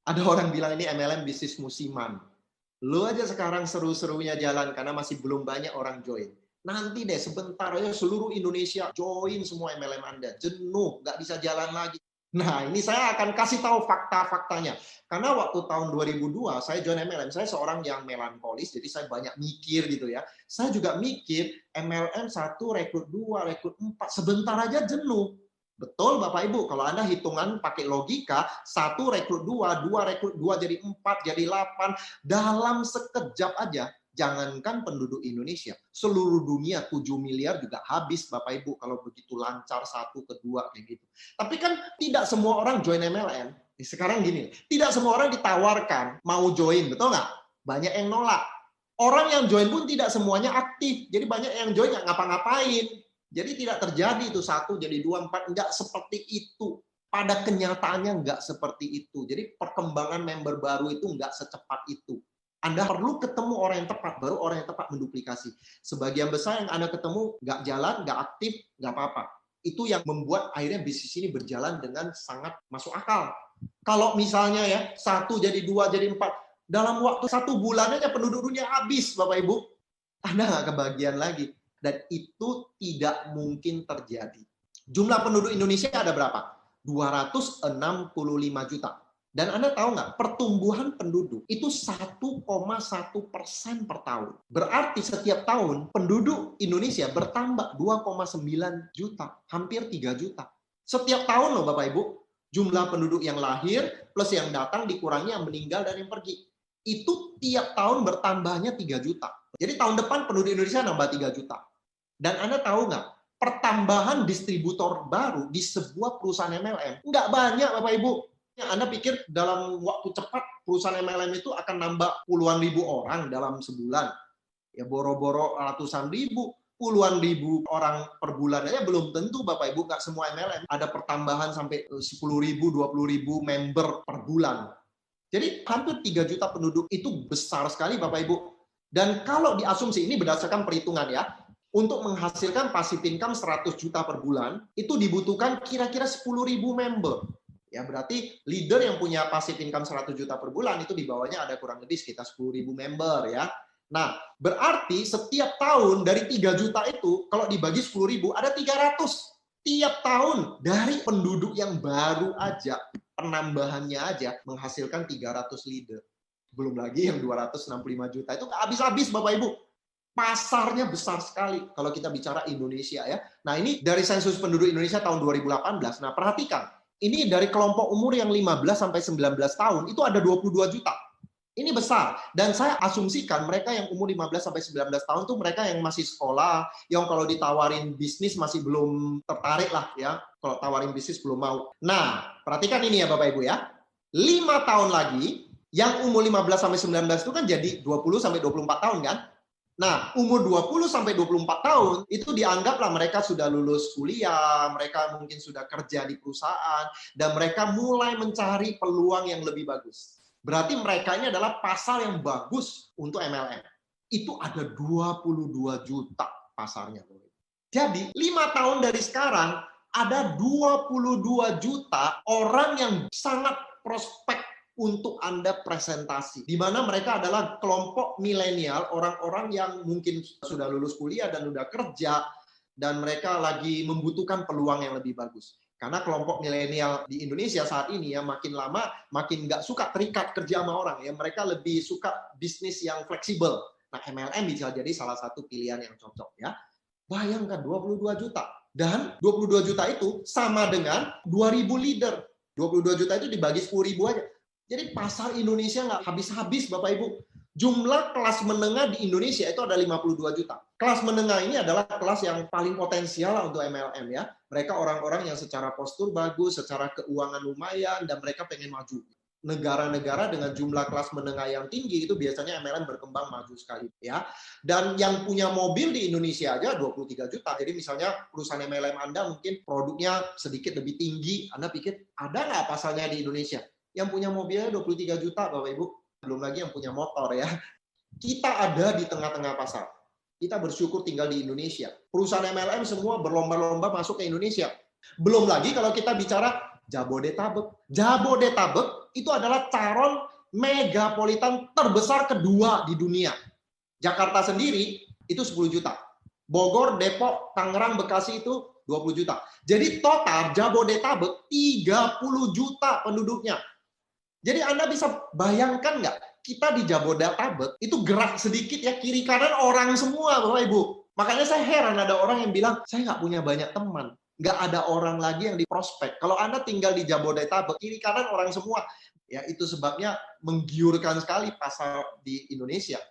Ada orang bilang ini MLM bisnis musiman. Lu aja sekarang seru-serunya jalan karena masih belum banyak orang join. Nanti deh sebentar aja seluruh Indonesia join semua MLM Anda. Jenuh, nggak bisa jalan lagi. Nah, ini saya akan kasih tahu fakta-faktanya. Karena waktu tahun 2002 saya join MLM, saya seorang yang melankolis, jadi saya banyak mikir gitu ya. Saya juga mikir MLM 1, rekrut 2, rekrut 4, sebentar aja jenuh. Betul Bapak Ibu, kalau Anda hitungan pakai logika, 1 rekrut 2, 2 rekrut 2 jadi 4, jadi 8, dalam sekejap aja, jangankan penduduk Indonesia, seluruh dunia 7 miliar juga habis Bapak Ibu kalau begitu lancar 1 ke 2 kayak gitu. Tapi kan tidak semua orang join MLM. Sekarang gini, tidak semua orang ditawarkan mau join, betul nggak? Banyak yang nolak. Orang yang join pun tidak semuanya aktif, jadi banyak yang join nggak ngapa-ngapain. Jadi tidak terjadi itu 1 jadi 2, 4, enggak seperti itu. Pada kenyataannya enggak seperti itu. Jadi perkembangan member baru itu enggak secepat itu. Anda perlu ketemu orang yang tepat, baru orang yang tepat menduplikasi. Sebagian besar yang Anda ketemu enggak jalan, enggak aktif, enggak apa-apa. Itu yang membuat akhirnya bisnis ini berjalan dengan sangat masuk akal. Kalau misalnya ya 1 jadi 2 jadi 4, dalam waktu 1 bulan aja penduduk dunia habis Bapak Ibu. Anda nggak kebagian lagi. Dan itu tidak mungkin terjadi. Jumlah penduduk Indonesia ada berapa? 265 juta. Dan Anda tahu nggak, pertumbuhan penduduk itu 1,1% per tahun. Berarti setiap tahun penduduk Indonesia bertambah 2,9 juta, hampir 3 juta. Setiap tahun loh Bapak Ibu, jumlah penduduk yang lahir plus yang datang dikurangi yang meninggal dan yang pergi. Itu tiap tahun bertambahnya 3 juta. Jadi tahun depan penduduk Indonesia nambah 3 juta. Dan Anda tahu nggak, pertambahan distributor baru di sebuah perusahaan MLM nggak banyak Bapak Ibu. Anda pikir dalam waktu cepat perusahaan MLM itu akan nambah puluhan ribu orang dalam sebulan? Ya boro-boro ratusan ribu, puluhan ribu orang per bulan aja belum tentu Bapak Ibu, nggak semua MLM ada pertambahan sampai 10 ribu, 20 ribu member per bulan. Jadi hampir 3 juta penduduk itu besar sekali Bapak Ibu. Dan kalau diasumsi, ini berdasarkan perhitungan ya, untuk menghasilkan passive income 100 juta per bulan, itu dibutuhkan kira-kira 10.000 member. Ya, berarti leader yang punya passive income 100 juta per bulan, itu di bawahnya ada kurang lebih sekitar 10.000 member ya. Nah, berarti setiap tahun dari 3 juta itu, kalau dibagi 10.000, ada 300. Tiap tahun dari penduduk yang baru aja, penambahannya aja menghasilkan 300 leader. Belum lagi yang 265 juta itu nggak habis-habis Bapak Ibu. Pasarnya besar sekali kalau kita bicara Indonesia ya. Nah, ini dari sensus penduduk Indonesia tahun 2018. Nah, perhatikan. Ini dari kelompok umur yang 15 sampai 19 tahun itu ada 22 juta. Ini besar. Dan saya asumsikan mereka yang umur 15 sampai 19 tahun tuh mereka yang masih sekolah, yang kalau ditawarin bisnis masih belum tertarik lah ya. Kalau tawarin bisnis belum mau. Nah, perhatikan ini ya Bapak Ibu ya. 5 tahun lagi yang umur 15 sampai 19 itu kan jadi 20 sampai 24 tahun kan? Nah, umur 20 sampai 24 tahun itu dianggaplah mereka sudah lulus kuliah, mereka mungkin sudah kerja di perusahaan, dan mereka mulai mencari peluang yang lebih bagus. Berarti mereka ini adalah pasar yang bagus untuk MLM. Itu ada 22 juta pasarnya. Jadi, 5 tahun dari sekarang, ada 22 juta orang yang sangat prospek untuk Anda presentasi. Di mana mereka adalah kelompok milenial, orang-orang yang mungkin sudah lulus kuliah dan sudah kerja, dan mereka lagi membutuhkan peluang yang lebih bagus. Karena kelompok milenial di Indonesia saat ini ya makin lama makin nggak suka terikat kerja sama orang ya, mereka lebih suka bisnis yang fleksibel. Nah, MLM bisa jadi salah satu pilihan yang cocok ya. Bayangkan 22 juta. Dan 22 juta itu sama dengan 2.000 leader. 22 juta itu dibagi 10.000 aja. Jadi pasar Indonesia nggak habis-habis Bapak Ibu. Jumlah kelas menengah di Indonesia itu ada 52 juta. Kelas menengah ini adalah kelas yang paling potensial untuk MLM ya. Mereka orang-orang yang secara postur bagus, secara keuangan lumayan, dan mereka pengen maju. Negara-negara dengan jumlah kelas menengah yang tinggi itu biasanya MLM berkembang maju sekali ya. Dan yang punya mobil di Indonesia aja 23 juta. Jadi misalnya perusahaan MLM Anda mungkin produknya sedikit lebih tinggi, Anda pikir ada nggak pasalnya di Indonesia? Yang punya mobilnya 23 juta Bapak Ibu, belum lagi yang punya motor ya. Kita ada di tengah-tengah pasar. Kita bersyukur tinggal di Indonesia. Perusahaan MLM semua berlomba-lomba masuk ke Indonesia. Belum lagi kalau kita bicara Jabodetabek. Jabodetabek itu adalah calon megapolitan terbesar kedua di dunia. Jakarta sendiri itu 10 juta. Bogor, Depok, Tangerang, Bekasi itu 20 juta. Jadi total Jabodetabek 30 juta penduduknya. Jadi Anda bisa bayangkan nggak, kita di Jabodetabek itu gerak sedikit ya, kiri kanan orang semua Bapak Ibu. Makanya saya heran ada orang yang bilang, saya nggak punya banyak teman. Nggak ada orang lagi yang di prospek. Kalau Anda tinggal di Jabodetabek, kiri kanan orang semua. Ya itu sebabnya menggiurkan sekali pasar di Indonesia.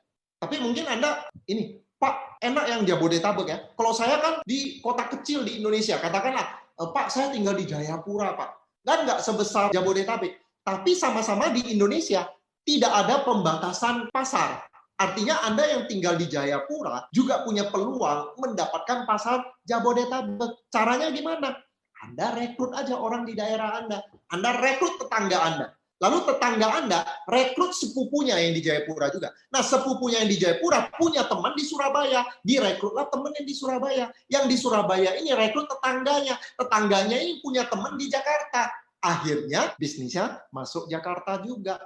Tapi mungkin Anda ini, Pak, enak yang Jabodetabek ya. Kalau saya kan di kota kecil di Indonesia, katakanlah, Pak, saya tinggal di Jayapura, Pak. Kan nggak sebesar Jabodetabek. Tapi sama-sama di Indonesia tidak ada pembatasan pasar. Artinya Anda yang tinggal di Jayapura juga punya peluang mendapatkan pasar Jabodetabek. Caranya gimana? Anda rekrut aja orang di daerah Anda. Anda rekrut tetangga Anda. Lalu tetangga Anda rekrut sepupunya yang di Jayapura juga. Nah, sepupunya yang di Jayapura punya teman di Surabaya. Direkrutlah teman yang di Surabaya. Yang di Surabaya ini rekrut tetangganya. Tetangganya ini punya teman di Jakarta. Akhirnya bisnisnya masuk Jakarta juga.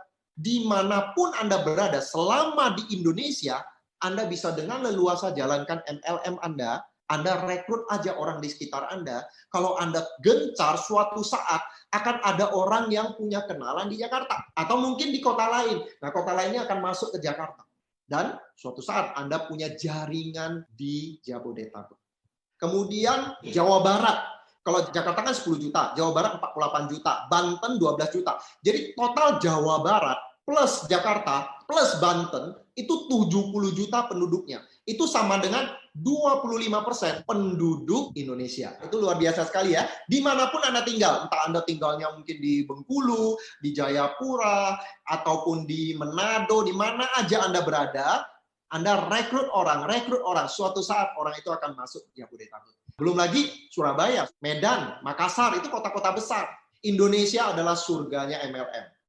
Dimanapun Anda berada, selama di Indonesia, Anda bisa dengan leluasa jalankan MLM Anda rekrut aja orang di sekitar Anda. Kalau Anda gencar, suatu saat akan ada orang yang punya kenalan di Jakarta. Atau mungkin di kota lain. Nah, kota lainnya akan masuk ke Jakarta. Dan suatu saat Anda punya jaringan di Jabodetabek. Kemudian Jawa Barat. Kalau Jakarta kan 10 juta, Jawa Barat 48 juta, Banten 12 juta. Jadi total Jawa Barat plus Jakarta plus Banten itu 70 juta penduduknya. Itu sama dengan 25% penduduk Indonesia. Itu luar biasa sekali ya. Dimanapun Anda tinggal, entah Anda tinggalnya mungkin di Bengkulu, di Jayapura, ataupun di Manado, di mana aja Anda berada, Anda rekrut orang. Suatu saat orang itu akan masuk Jabodetabek. Belum lagi Surabaya, Medan, Makassar, itu kota-kota besar. Indonesia adalah surganya MLM.